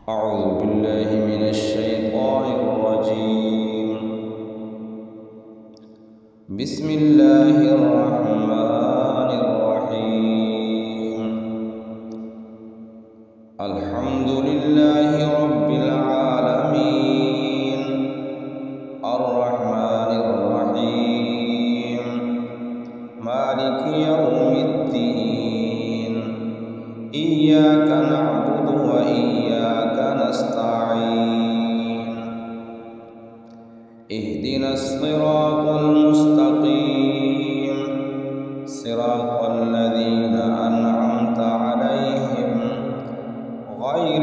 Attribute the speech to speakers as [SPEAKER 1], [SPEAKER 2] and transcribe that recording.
[SPEAKER 1] أعوذ بالله من الشيطان الرجيم. بسم الله الرحمن الرحيم. الحمد لله رب العالمين الرحمن الرحيم مالك يوم الدين إياك نعبد وإياك نستعين اهدنا الصراط المستقيم صراط الذين أنعمت عليهم غير